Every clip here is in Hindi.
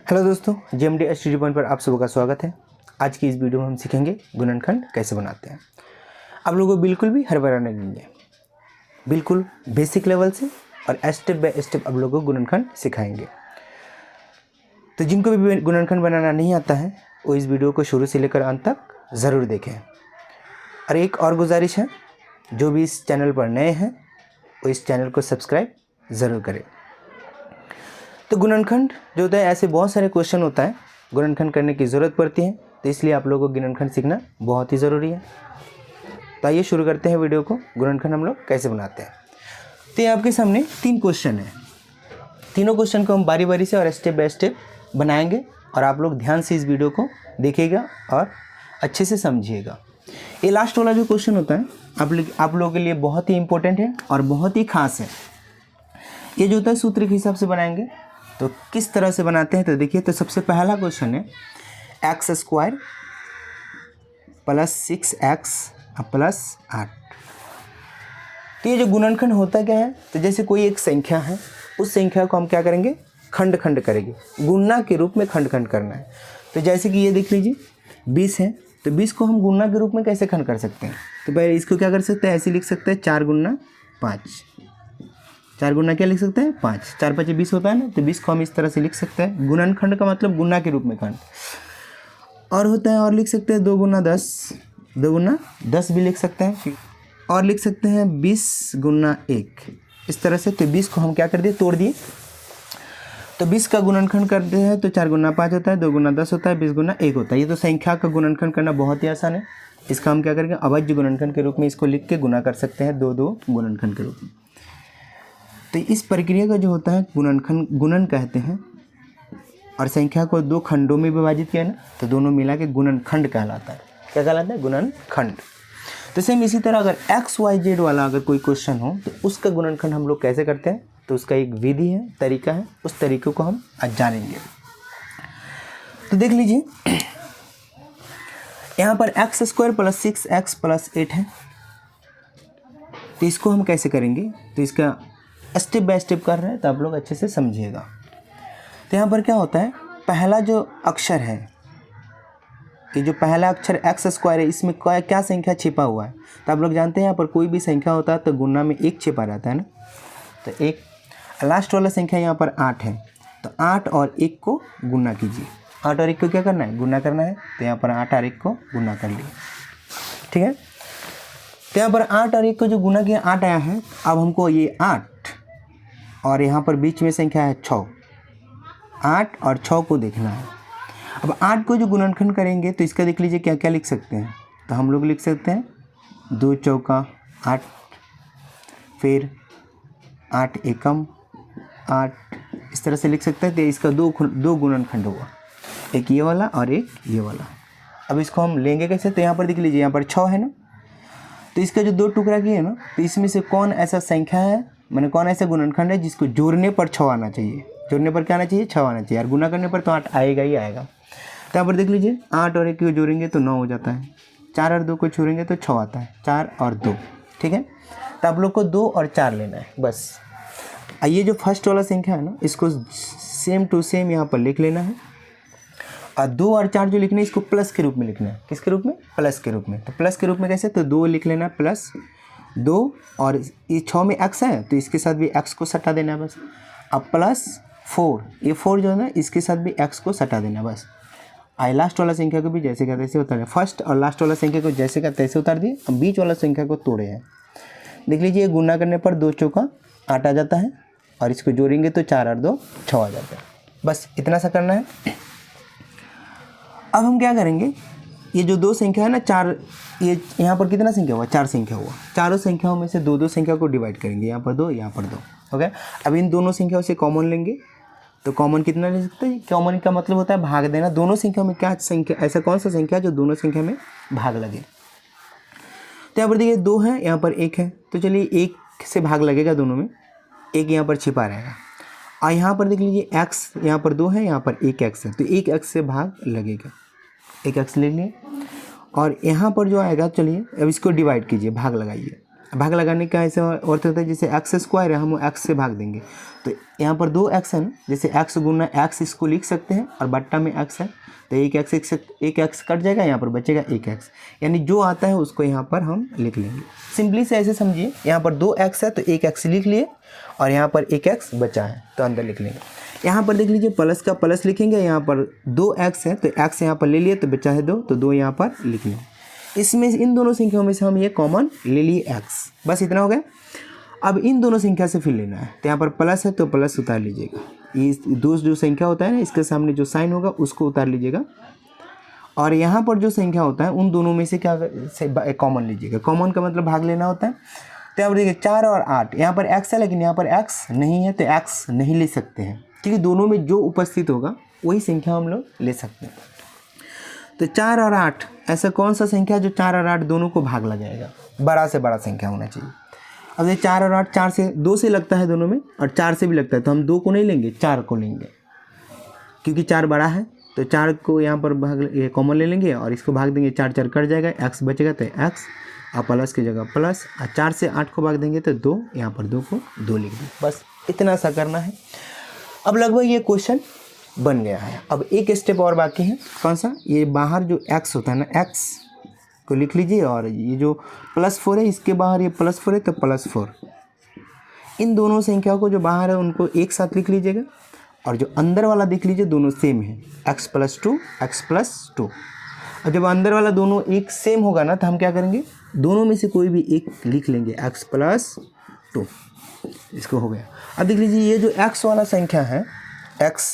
हेलो दोस्तों, JMD स्टडी पॉइंट पर आप सबका का स्वागत है। आज की इस वीडियो में हम सीखेंगे गुणनखंड कैसे बनाते हैं। आप लोगों को बिल्कुल भी हड़बड़ाना नहीं है, बिल्कुल बेसिक लेवल से और स्टेप बाय स्टेप आप लोगों को गुणनखंड सिखाएंगे। तो जिनको भी गुणनखंड बनाना नहीं आता है वो इस वीडियो को शुरू से लेकर अंत तक ज़रूर देखें। और एक और गुजारिश है, जो भी इस चैनल पर नए हैं वो इस चैनल को सब्सक्राइब ज़रूर करें। तो गुणनखंड जो होता है, ऐसे बहुत सारे क्वेश्चन होता है गुणनखंड करने की ज़रूरत पड़ती है, तो इसलिए आप लोगों को गुणनखंड सीखना बहुत ही ज़रूरी है। तो आइए शुरू करते हैं वीडियो को। गुणनखंड हम लोग कैसे बनाते हैं। तो ये आपके सामने 3 क्वेश्चन है। तीनों क्वेश्चन को हम बारी बारी से और स्टेप बाय स्टेप बनाएंगे और आप लोग ध्यान से इस वीडियो को देखिएगा और अच्छे से समझिएगा। ये लास्ट वाला जो क्वेश्चन होता है आप लोगों के लिए बहुत ही इंपॉर्टेंट है और बहुत ही खास है। ये जो होता है सूत्र के हिसाब से बनाएंगे। तो किस तरह से बनाते हैं तो देखिए। तो सबसे पहला क्वेश्चन है x² + 6x + 8। तो ये जो गुणनखंड होता क्या है, तो जैसे कोई एक संख्या है, उस संख्या को हम क्या करेंगे, खंड खंड करेंगे, गुणा के रूप में खंड खंड करना है। तो जैसे कि ये देख लीजिए 20 है, तो 20 को हम गुणा के रूप में कैसे खंड कर सकते हैं। तो पहले इसको क्या कर सकते हैं, ऐसे लिख सकते हैं 4 × 5। 4 गुना क्या लिख सकते हैं, 5। 4 × 5 = 20 होता है ना। तो 20 को हम इस तरह से लिख सकते हैं। गुणनखंड का मतलब गुना के रूप में खंड। और होता है, और लिख सकते हैं 2 × 10, 2 × 10 भी लिख सकते हैं। और लिख सकते हैं 20 × 1, इस तरह से। तो 20 को हम क्या कर दिए, तोड़ दिए। तो 20 का गुणनखंड करते हैं तो 4 × 5 होता है, 2 × 10 होता है, 20 × 1 होता है। ये तो संख्या का गुणनखंड करना बहुत ही आसान है। इसका हम क्या करेंगे, अभाज्य गुणनखंड के रूप में इसको लिख के गुना कर सकते हैं, 2 गुणनखंड के रूप में। तो इस प्रक्रिया का जो होता है गुणनखंड, गुणन कहते हैं। और संख्या को 2 खंडों में विभाजित किया ना, तो दोनों मिला के गुणनखंड कहलाता है। क्या कहलाता है, गुणनखंड। तो सेम इसी तरह अगर XYZ वाला अगर कोई क्वेश्चन हो तो उसका गुणनखंड हम लोग कैसे करते हैं, तो उसका एक विधि है, तरीका है। उस तरीके को हम आज जानेंगे। तो देख लीजिए, यहाँ पर x² + 6x + 8 है। तो इसको हम कैसे करेंगे, तो इसका स्टेप बाय स्टेप कर रहे हैं, तो आप लोग अच्छे से समझिएगा। तो यहाँ पर क्या होता है, पहला जो अक्षर है, कि जो पहला अक्षर x² है, इसमें क्या संख्या छिपा हुआ है। तो आप लोग जानते हैं यहाँ पर कोई भी संख्या होता है तो गुणा में 1 छिपा रहता है ना। तो 1 लास्ट वाला संख्या यहाँ पर 8 है, तो 8 और 1 को गुणा कीजिए। 8 और 1 को क्या करना है, गुणा करना है। तो यहाँ पर 8 और 1 को गुणा कर लिए, ठीक है। तो यहाँ पर 8 और 1 को जो गुणा किया 8 आया है। अब हमको ये 8 और यहाँ पर बीच में संख्या है 6, 8 और 6 को देखना है। अब 8 को जो गुणनखंड करेंगे तो इसका देख लीजिए क्या क्या लिख सकते हैं। तो हम लोग लिख सकते हैं 2 चौका 8, फिर 8 एकम 8, इस तरह से लिख सकते हैं। तो इसका दो गुणनखंड हुआ, एक ये वाला और एक ये वाला। अब इसको हम लेंगे कैसे, तो यहाँ पर देख लीजिए, यहाँ पर 6 है ना। तो इसका जो 2 टुकड़ा किए ना, तो इसमें से कौन ऐसा संख्या है, मैंने कौन ऐसा गुणनखंड है जिसको जोड़ने पर 6 आना चाहिए। जोड़ने पर क्या आना चाहिए, 6 आना चाहिए। और गुना करने पर तो 8 आएगा ही आएगा। तो यहाँ पर देख लीजिए 8 और 1 को जोड़ेंगे तो 9 हो जाता है। 4 और 2 को छोड़ेंगे तो 6 आता है। 4 और 2, ठीक है। तो आप लोग को 2 और 4 लेना है बस। ये जो फर्स्ट वाला संख्या है ना, इसको सेम टू सेम यहाँ पर लिख लेना है। और 2 और 4 जो लिखना है, इसको प्लस के रूप में लिखना है। किसके रूप में, प्लस के रूप में। तो प्लस के रूप में कैसे, तो 2 लिख लेना प्लस 2, और ये 6 में x है तो इसके साथ भी x को सटा देना है बस। अब प्लस 4, ये 4 जो है ना, इसके साथ भी x को सटा देना बस। आई लास्ट वाला संख्या को भी जैसे का तैसे उतार, फर्स्ट और लास्ट वाला संख्या को जैसे का तैसे उतार दिए। अब बीच वाला संख्या को तोड़े हैं। देख लीजिए, गुना करने पर 2 चौका 8 आ जाता है, और इसको जोड़ेंगे तो 4 और 2 6 आ जाता है। बस इतना सा करना है। अब हम क्या करेंगे, ये जो 2 संख्या है ना, 4, ये यहाँ पर कितना संख्या हुआ, 4 संख्या हुआ। चारों संख्याओं में से 2 संख्या को डिवाइड करेंगे, यहाँ पर 2, यहाँ पर 2, ओके। अब इन दोनों संख्याओं से कॉमन लेंगे, तो कॉमन कितना ले सकते हैं, कॉमन का मतलब होता है भाग देना। दोनों संख्या में क्या संख्या, ऐसा कौन सा संख्या जो दोनों संख्या में भाग लगे। तो यहाँ पर देखिए 2 है, यहाँ पर 1 है, तो चलिए 1 से भाग लगेगा दोनों में, 1 यहाँ पर छिपा रहेगा। और यहाँ पर देख लीजिए x, यहाँ पर 2 है, यहाँ पर 1 x है, तो 1 x से भाग लगेगा। 1 x ले लिए, और यहाँ पर जो आएगा, चलिए अब इसको डिवाइड कीजिए, भाग लगाइए। भाग लगाने का ऐसा अर्थ होता है जैसे एक्स स्क्वायर है, हम एक्स से भाग देंगे तो यहाँ पर दो एक्स है ना, जैसे एक्स गुना एक्स इसको लिख सकते हैं और बट्टा में एक्स है तो एक एक्स कट जाएगा, यहाँ पर बचेगा एक एक्स, यानी जो आता है उसको यहाँ पर हम लिख लेंगे। सिंपली से ऐसे समझिए, यहाँ पर दो एक्स है तो एक एक्स लिख लिए और यहाँ पर एक एक्स बचा है तो अंदर लिख लेंगे। यहाँ पर देख लीजिए प्लस का प्लस लिखेंगे, यहाँ पर दो एक्स है तो एक्स यहाँ पर ले लिए तो बचा है दो, तो दो यहाँ पर लिख लेंगे। इसमें इन दोनों संख्याओं में से हम ये कॉमन ले लिए एक्स, बस इतना हो गया। अब इन दोनों संख्या से फिर लेना है तो यहाँ पर प्लस है तो प्लस उतार लीजिएगा, ये दो जो संख्या होता है ना इसके सामने जो साइन होगा उसको उतार लीजिएगा और यहाँ पर जो संख्या होता है उन दोनों में से क्या कॉमन लीजिएगा। कॉमन का मतलब भाग लेना होता है। तो यहाँ पर देखिए 4 और 8, यहाँ पर x है लेकिन यहाँ पर x नहीं है तो x नहीं ले सकते हैं, क्योंकि दोनों में जो उपस्थित होगा वही संख्या हम लोग ले सकते हैं। तो 4 और 8 ऐसा कौन सा संख्या जो 4 और 8 दोनों को भाग लगाएगा, बड़ा से बड़ा संख्या होना चाहिए। अब ये 4 और 8 4 से 2 से लगता है दोनों में और 4 से भी लगता है, तो हम 2 को नहीं लेंगे 4 को लेंगे, क्योंकि 4 बड़ा है तो 4 को यहाँ पर भाग कॉमन ले लेंगे और इसको भाग देंगे, 4 4 कट जाएगा, x बचेगा तो x और प्लस की जगह प्लस, और 4 से 8 को भाग देंगे तो 2, यहाँ पर 2 को 2 लिख दें, बस इतना सा करना है। अब लगभग ये क्वेश्चन बन गया है। अब एक स्टेप और बाकी है, कौन सा, ये बाहर जो x होता है ना x को लिख लीजिए और ये जो +4 है इसके बाहर ये +4 है तो +4, इन दोनों संख्याओं को जो बाहर है उनको एक साथ लिख लीजिएगा और जो अंदर वाला देख लीजिए दोनों सेम है, x + 2 x + 2। और जब अंदर वाला दोनों एक सेम होगा ना तो हम क्या करेंगे, दोनों में से कोई भी एक लिख लेंगे, x + 2, इसको हो गया। अब देख लीजिए ये जो x वाला संख्या है x,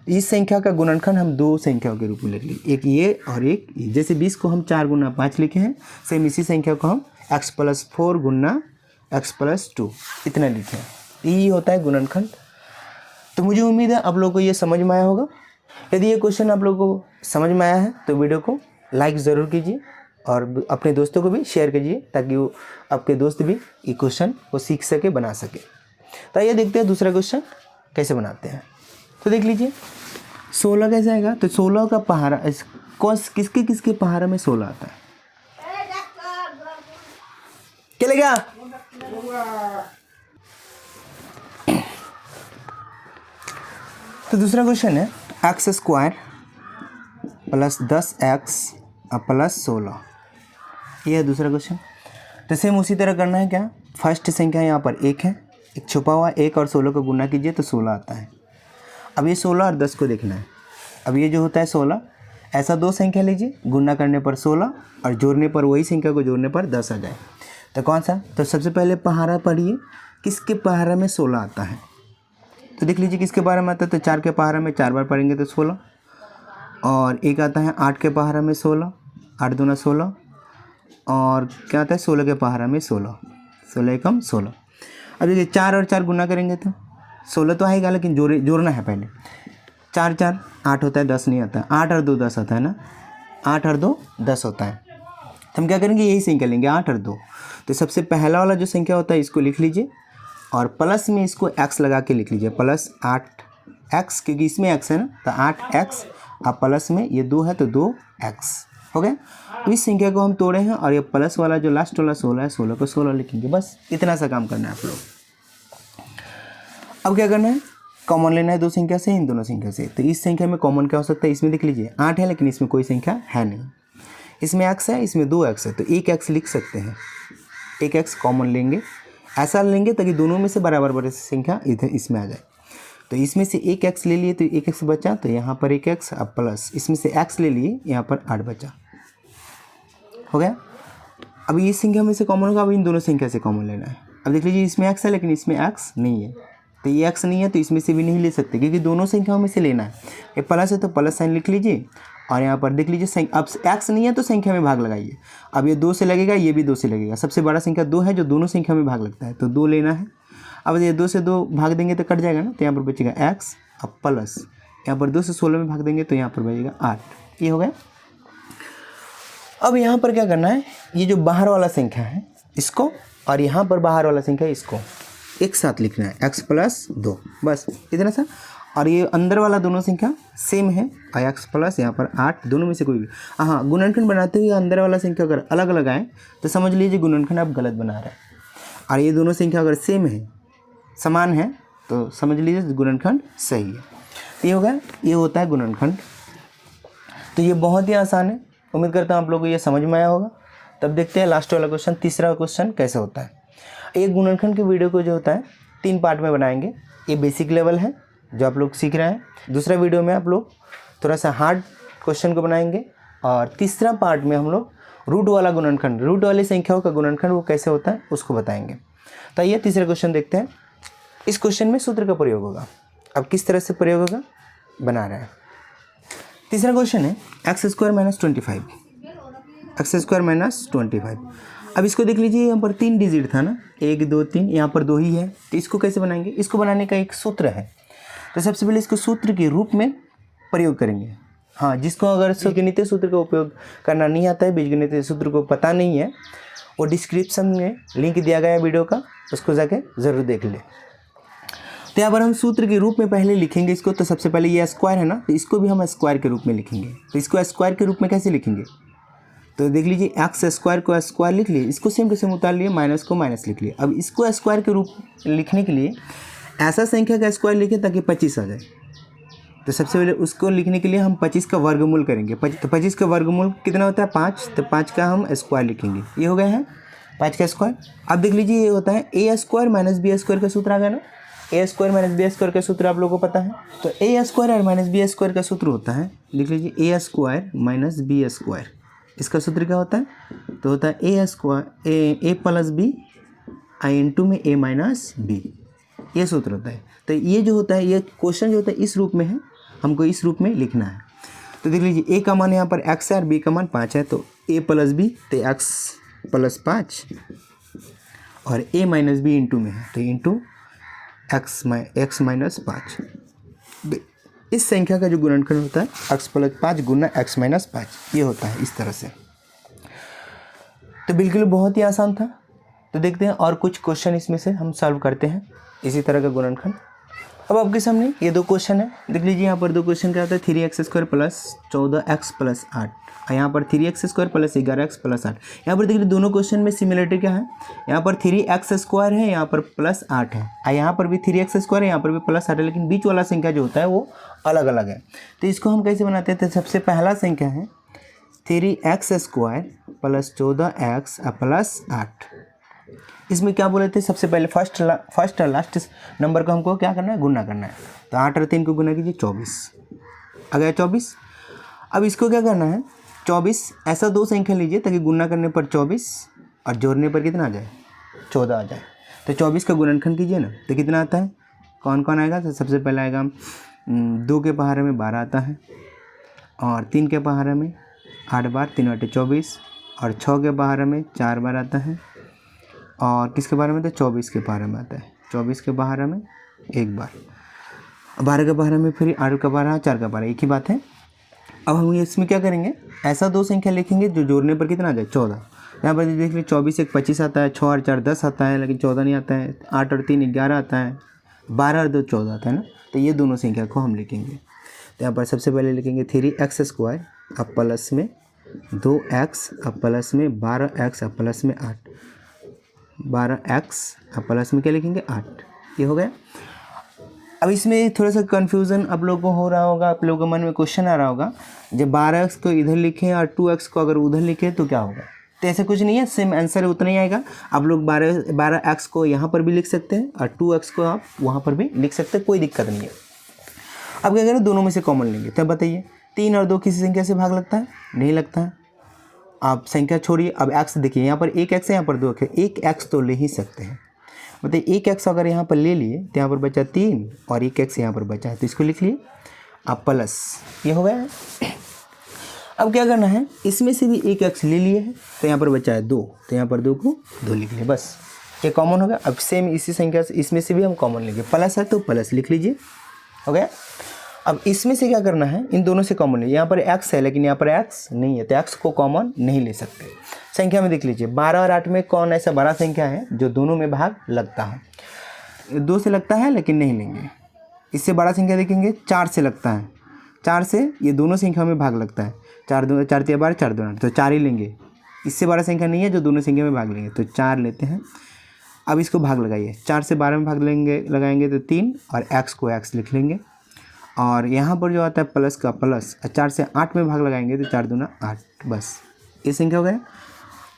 इस संख्या का गुणनखंड हम दो संख्याओं के रूप में लिख लिए, एक ये और एक ये। जैसे 20 को हम 4 × 5 लिखे हैं, सेम इसी संख्या को हम x + 4 × x + 2 इतना लिखे हैं, यही होता है गुणनखंड। तो मुझे उम्मीद है आप लोगों को ये समझ में आया होगा। यदि ये क्वेश्चन आप लोगों को समझ में आया है तो वीडियो को लाइक ज़रूर कीजिए और अपने दोस्तों को भी शेयर कीजिए ताकि वो आपके दोस्त भी ये क्वेश्चन को सीख सके, बना सके। तो आइए देखते हैं दूसरा क्वेश्चन कैसे बनाते हैं। तो देख लीजिए 16 कैसे आएगा, तो 16 का पहाड़ा किसके किसके पहाड़ा में 16 आता है, चलेगा। तो दूसरा क्वेश्चन है x² + 10x + 16, ये है दूसरा क्वेश्चन। तो सेम उसी तरह करना है, क्या फर्स्ट संख्या यहाँ पर 1 है, एक छुपा हुआ 1 और 16 को गुना कीजिए तो 16 आता है। अब ये 16 और 10 को देखना है। अब ये जो होता है 16, ऐसा दो संख्या लीजिए, गुना करने पर 16 और जोड़ने पर वही संख्या को जोड़ने पर 10 आ जाए, तो कौन सा। तो सबसे पहले पहाड़ा पढ़िए, किसके पहाड़ा में 16 आता है। तो देख लीजिए किसके पहाड़ा में आता है, तो 4 के पहाड़ा में 4 बार पढ़ेंगे तो 16, और एक आता है 8 के पहाड़ा में 16, 8 दूना 16, और क्या आता है 16 के पहाड़ा में 16, 16 एकम 16। अब देखिए 4 और 4 गुना करेंगे तो 16 तो आएगा, लेकिन जोड़ना है पहले। 4 4 8 होता है, 10 नहीं आता, 8 और 2 10 आता है ना, 8 और 2 10 होता है। तो हम क्या करेंगे, यही संख्या लेंगे 8 और 2। तो सबसे पहला वाला जो संख्या होता है इसको लिख लीजिए और प्लस में इसको x लगा के लिख लीजिए, +8x, क्योंकि इसमें x है ना, तो 8x और प्लस में ये 2 है तो 2x हो गया। इस संख्या को हम तोड़े हैं और ये प्लस वाला जो लास्ट वाला 16 है, 16 को 16 लिखेंगे, बस इतना सा काम करना है आप लोग। अब क्या करना है, कॉमन लेना है दो संख्या से, इन दोनों संख्या से। तो इस संख्या में कॉमन क्या हो सकता है, इसमें देख लीजिए 8 है लेकिन इसमें कोई संख्या है नहीं, इसमें x है, इसमें 2x है, तो 1x लिख सकते हैं, 1x कॉमन लेंगे, ऐसा लेंगे ताकि दोनों में से बराबर बराबर संख्या इधर इसमें आ जाए। तो इसमें से 1x ले लिए तो 1x बचा, तो यहाँ पर 1x, अब प्लस इसमें से x ले लिए, यहाँ पर 8 बचा, हो गया। अब इस संख्या में से कॉमन होगा, अब इन दोनों संख्या से कॉमन लेना है। अब देख लीजिए इसमें x है लेकिन इसमें x नहीं है, तो ये x नहीं है तो इसमें से भी नहीं ले सकते, क्योंकि दोनों संख्याओं में से लेना है। ये प्लस है तो प्लस साइन लिख लीजिए और यहाँ पर देख लीजिए अब x नहीं है तो संख्या में भाग लगाइए। अब ये 2 से लगेगा, ये भी 2 से लगेगा, सबसे बड़ा संख्या 2 है जो दोनों संख्या में भाग लगता है, तो 2 लेना है। अब ये 2 से 2 भाग देंगे तो कट जाएगा ना, तो यहाँ पर बचेगा x, अब प्लस यहाँ पर 2 से 16 में भाग देंगे तो यहाँ पर बचेगा 8, ये हो गया। अब यहाँ पर क्या करना है, ये जो बाहर वाला संख्या है इसको और यहाँ पर बाहर वाला संख्या इसको एक साथ लिखना है, x + 2, बस इतना सा। और ये अंदर वाला दोनों संख्या सेम है, और x प्लस यहाँ पर 8, दोनों में से कोई भी। हाँ, गुणनखंड बनाते हुए अंदर वाला संख्या अगर अलग अलग आए तो समझ लीजिए गुणनखंड आप गलत बना रहे हैं। और ये दोनों संख्या अगर सेम है, समान है, तो समझ लीजिए गुणनखंड सही है। तो ये हो गया, ये होता है गुणनखंड। तो ये बहुत ही आसान है, उम्मीद करता हूँ आप लोगों को ये समझ में आया होगा। तब देखते हैं लास्ट वाला क्वेश्चन, तीसरा क्वेश्चन कैसे होता है। एक गुणनखंड के वीडियो को जो होता है 3 पार्ट में बनाएंगे। ये बेसिक लेवल है जो आप लोग सीख रहे हैं। दूसरा वीडियो में आप लोग थोड़ा सा हार्ड क्वेश्चन को बनाएंगे, और तीसरा पार्ट में हम लोग रूट वाला गुणनखंड, रूट वाली संख्याओं का गुणनखंड वो कैसे होता है उसको बताएंगे। तो आइए तीसरा क्वेश्चन देखते हैं। इस क्वेश्चन में सूत्र का प्रयोग होगा। अब किस तरह से प्रयोग होगा बना रहे हैं। तीसरा क्वेश्चन है x square minus 25, x square minus 25। अब इसको देख लीजिए, यहाँ पर 3 डिजिट था ना, 1 2 3, यहाँ पर 2 ही है। तो इसको कैसे बनाएंगे, इसको बनाने का एक सूत्र है। तो सबसे पहले इसको सूत्र के रूप में प्रयोग करेंगे। हाँ, जिसको अगर बीजगणितीय सूत्र का उपयोग करना नहीं आता है, बीजगणितीय सूत्र को पता नहीं है, वो डिस्क्रिप्शन में लिंक दिया गया है वीडियो का, उसको जाके ज़रूर देख ले। तो यहाँ पर हम सूत्र के रूप में पहले लिखेंगे इसको। तो सबसे पहले ये स्क्वायर है ना, तो इसको भी हम स्क्वायर के रूप में लिखेंगे। तो इसको स्क्वायर के रूप में कैसे लिखेंगे, तो देख लीजिए, एक्स स्क्वायर को स्क्वायर लिख लिए, इसको सेम टू सेम उतार लिए, माइनस को माइनस लिख लिए। अब इसको स्क्वायर के रूप लिखने के लिए ऐसा संख्या का स्क्वायर लिखें ताकि 25 आ जाए। तो सबसे पहले उसको लिखने के लिए हम 25 का वर्गमूल करेंगे। तो 25 का वर्गमूल कितना होता है 5, तो 5 का हम स्क्वायर लिखेंगे। ये हो गया है 5 का स्क्वायर। अब देख लीजिए, ये होता है a square minus b square का सूत्र आ गया ना। A square minus b square का सूत्र आप लोगों को पता है। तो ए स्क्वायर और माइनस बी स्क्वायर का सूत्र होता है, लिख लीजिए, a square minus b square. इसका सूत्र क्या होता है, तो होता है a square a plus b आई इंटू में ए माइनस बी, ये सूत्र होता है। तो ये जो होता है, ये क्वेश्चन जो होता है इस रूप में है, हमको इस रूप में लिखना है। तो देख लीजिए, ए का मान यहाँ पर एक्स है और बी का मान 5 है। तो ए प्लस बी, तो एक्स प्लस 5, और ए माइनस बी इंटू में है, तो इंटू एक्स माइनस 5। इस संख्या का जो गुणनखंड होता है एक्स प्लस 5 गुना एक्स माइनस 5, ये होता है इस तरह से। तो बिल्कुल बहुत ही आसान था। तो देखते हैं और कुछ क्वेश्चन इसमें से हम सॉल्व करते हैं इसी तरह का गुणनखंड। अब आपके सामने ये 2 क्वेश्चन है, देख लीजिए। यहाँ पर 2 क्वेश्चन क्या होता है, 3x square plus 14x plus 8, और यहाँ पर 3x square plus 11x plus 8। यहाँ पर देख लीजिए दोनों क्वेश्चन में सिमिलरिटी क्या है, यहाँ पर 3x स्क्वायर है, यहाँ पर प्लस 8 है, और यहाँ पर भी 3x स्क्वायर है, यहाँ पर भी प्लस 8 है, लेकिन बीच वाला संख्या जो होता है वो अलग अलग है। तो इसको हम कैसे बनाते हैं, तो सबसे पहला संख्या है 3x square plus 14x plus 8। इसमें क्या बोले थे, सबसे पहले फर्स्ट और लास्ट नंबर को हमको क्या करना है, गुना करना है। तो 8 और 3 को गुना कीजिए, 24 आ गया 24। अब इसको क्या करना है, 24 ऐसा 2 संख्या लीजिए ताकि गुना करने पर 24 और जोड़ने पर कितना आ जाए, 14 आ जाए। तो 24 का गुणनखंड कीजिए ना, तो कितना आता है, कौन कौन आएगा। तो सबसे पहले आएगा 2 के पहाड़े में 12 आता है, और 3 के पहाड़े में 8 बार, 3 8 24, और 6 के पहाड़े में 4 बार आता है, और किसके बारे में, तो 24 के बारे में आता है। 24 के बारे में 1 बार, 12 के बारे में फिर 8 का 12, 4 का 12, एक ही बात है। अब हम इसमें क्या करेंगे, ऐसा 2 संख्या लिखेंगे जो जोड़ने पर कितना आ जाए, 14। यहाँ पर देख लीजिए, 24 1 25 आता है, 6 और 4 10 आता है, लेकिन 14 नहीं आता है। 8 और 3 11 आता है, 12 और 2 14 आता है ना। तो ये दोनों संख्या को हम लिखेंगे। तो यहाँ पर सबसे पहले लिखेंगे 3x स्क्वायर अब प्लस में 2x अब प्लस में 12x अब प्लस में 8, 12x अब प्लस में क्या लिखेंगे, 8। ये हो गया। अब इसमें थोड़ा सा कन्फ्यूज़न आप लोगों को हो रहा होगा, आप लोगों के मन में क्वेश्चन आ रहा होगा, जब 12x को इधर लिखें और 2x को अगर उधर लिखें तो क्या होगा। तो ऐसा कुछ नहीं है, सेम आंसर उतना ही आएगा। आप लोग 12x को यहाँ पर भी लिख सकते हैं और 2x को आप वहाँ पर भी लिख सकते हैं, कोई दिक्कत नहीं है। अब क्या करें, दोनों में से कॉमन लेंगे। तो बताइए, 3 और 2 किसी संख्या से भाग लगता है, नहीं लगता है। आप संख्या छोड़िए, अब x देखिए, यहाँ पर 1x है, यहाँ पर 2x है, 1x तो ले ही सकते हैं। मतलब 1x अगर यहाँ पर ले लिए तो यहाँ पर बचा 3 और 1x यहाँ पर बचा है, तो इसको लिख लिए आप प्लस, ये हो गया है। अब क्या करना है, इसमें से भी 1x ले लिए है, तो यहाँ पर बचा है 2, तो यहाँ पर 2 को 2 लिख लिए, बस ये कॉमन होगा। अब सेम इसी संख्या से इसमें से भी हम कॉमन लेंगे, प्लस है तो प्लस लिख लीजिए, हो गया। अब इसमें से क्या करना है, इन दोनों से कॉमन लीजिए। यहाँ पर x है लेकिन यहाँ पर x नहीं है, तो x को कॉमन नहीं ले सकते। संख्या में देख लीजिए, 12 और 8 में कौन ऐसा बड़ा संख्या है जो दोनों में भाग लगता है। 2 से लगता है लेकिन नहीं लेंगे। इससे बड़ा संख्या देखेंगे, 4 से लगता है, 4 से ये दोनों संख्या में भाग लगता है। 4 2 4 3 12, 4 2 8, तो 4 ही लेंगे। इससे बड़ा संख्या नहीं है जो दोनों संख्या में भाग लेंगे, तो 4 लेते हैं। अब इसको भाग लगाइए, 4 से 12 में भाग लगाएंगे तो 3 और x को x लिख लेंगे। और यहाँ पर जो आता है प्लस का प्लस, 4 से 8 में भाग लगाएंगे तो 4 दूना 8, बस ये संख्या हो गया।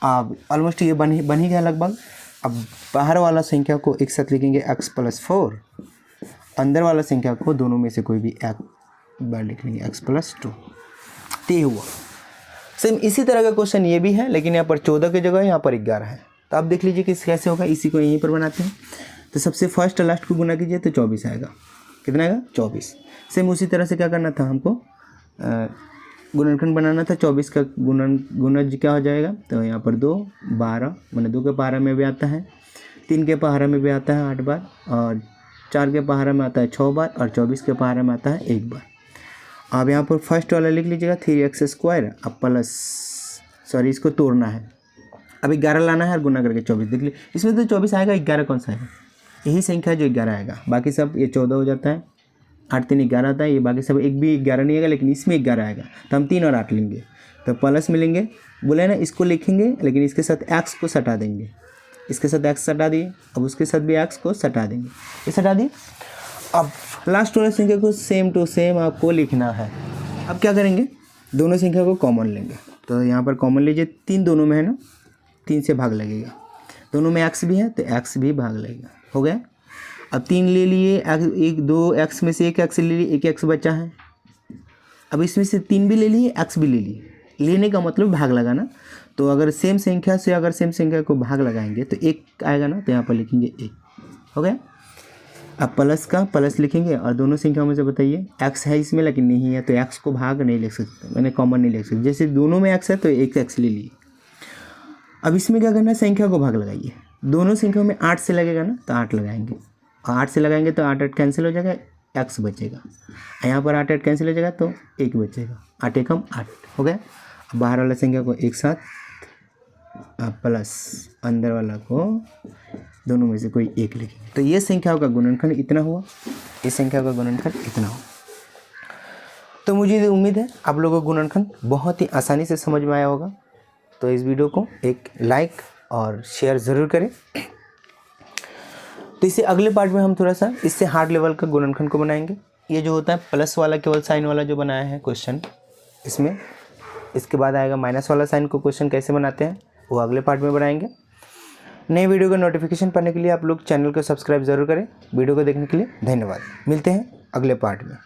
अब ऑलमोस्ट ये बन ही गया लगभग। अब बाहर वाला संख्या को एक साथ लिखेंगे x + 4, अंदर वाला संख्या को दोनों में से कोई भी एक बार लिख लेंगे x + 2। ये हुआ। सेम इसी तरह का क्वेश्चन ये भी है, लेकिन यहाँ पर 14 की जगह यहाँ पर 11 है। तो आप देख लीजिए कि कैसे होगा, इसी को यहीं पर बनाते हैं। तो सबसे फर्स्ट लास्ट को गुना कीजिए तो 24 आएगा। कितना आएगा? 24। सेम उसी तरह से क्या करना था हमको, गुणनखंड बनाना था। 24 का गुणज क्या हो जाएगा, तो यहाँ पर 2 12, मैंने 2 के पहाड़ा में भी आता है, 3 के पहाड़ा में भी आता है 8 बार, और 4 के पहाड़ा में आता है 6 बार, और 24 के पहाड़ा में आता है 1 बार। अब यहाँ पर फर्स्ट वाला लिख लीजिएगा 3x², अब प्लस, सॉरी इसको तोड़ना है, अब 11 लाना है और गुना करके 24। देख लीजिए इसमें तो 24 आएगा, 11 कौन सा आएगा, यही संख्या जो 11 आएगा। बाकी सब ये 14 हो जाता है, 8 3 11 आता है, ये बाकी सब एक भी 11 नहीं आएगा, लेकिन इसमें 11 आएगा। तो हम 3 और 8 लेंगे तो प्लस में लेंगे, बोले ना इसको लिखेंगे, लेकिन इसके साथ x को सटा देंगे, इसके साथ x सटा दिए, अब उसके साथ भी x को सटा देंगे, ये सटा दिए। अब लास्ट वाले संख्या को सेम टू सेम आपको लिखना है। अब क्या करेंगे, दोनों संख्या को कॉमन लेंगे। तो यहाँ पर कॉमन लीजिए, 3 दोनों में है ना, 3 से भाग लगेगा, दोनों में x भी है तो x भी भाग लगेगा, हो गया। अब 3 ले लिए, 2 x में से 1 x ले लिए, 1 x बचा है। अब इसमें से 3 भी ले लिए, x भी ले लिए, लेने का मतलब भाग लगाना। तो अगर सेम संख्या से अगर सेम संख्या को भाग लगाएंगे तो 1 आएगा ना, तो यहाँ पर लिखेंगे 1, हो गया। अब प्लस का प्लस लिखेंगे, और दोनों संख्याओं में से बताइए x है इसमें लेकिन नहीं है, तो x को भाग नहीं लिख सकते, मैंने कॉमन नहीं लिख सकते। जैसे दोनों में x है तो 1 x ले लिए। अब इसमें क्या करना है, संख्या को भाग लगाइए, दोनों संख्याओं में 8 से लगेगा ना, तो 8 लगाएंगे, और 8 से लगाएंगे तो 8 8 कैंसिल हो जाएगा, x बचेगा। यहाँ पर 8 8 कैंसिल हो जाएगा तो 1 बचेगा, 8 1 8, हो गया। अब बाहर वाला संख्या को एक साथ प्लस, अंदर वाला को दोनों में से कोई एक लिखेंगे। तो ये संख्याओं का गुणनखंड इतना हुआ, इस संख्या का गुणनखंड इतना हुआ। तो मुझे उम्मीद है आप लोगों को गुणनखंड बहुत ही आसानी से समझ में आया होगा। तो इस वीडियो को एक लाइक और शेयर ज़रूर करें। तो इससे अगले पार्ट में हम थोड़ा सा इससे हार्ड लेवल का गुणनखंड को बनाएंगे। ये जो होता है प्लस वाला केवल साइन वाला जो बनाया है क्वेश्चन, इसमें इसके बाद आएगा माइनस वाला साइन को क्वेश्चन कैसे बनाते हैं, वो अगले पार्ट में बनाएंगे। नए वीडियो का नोटिफिकेशन पाने के लिए आप लोग चैनल को सब्सक्राइब ज़रूर करें। वीडियो को देखने के लिए धन्यवाद। मिलते हैं अगले पार्ट में।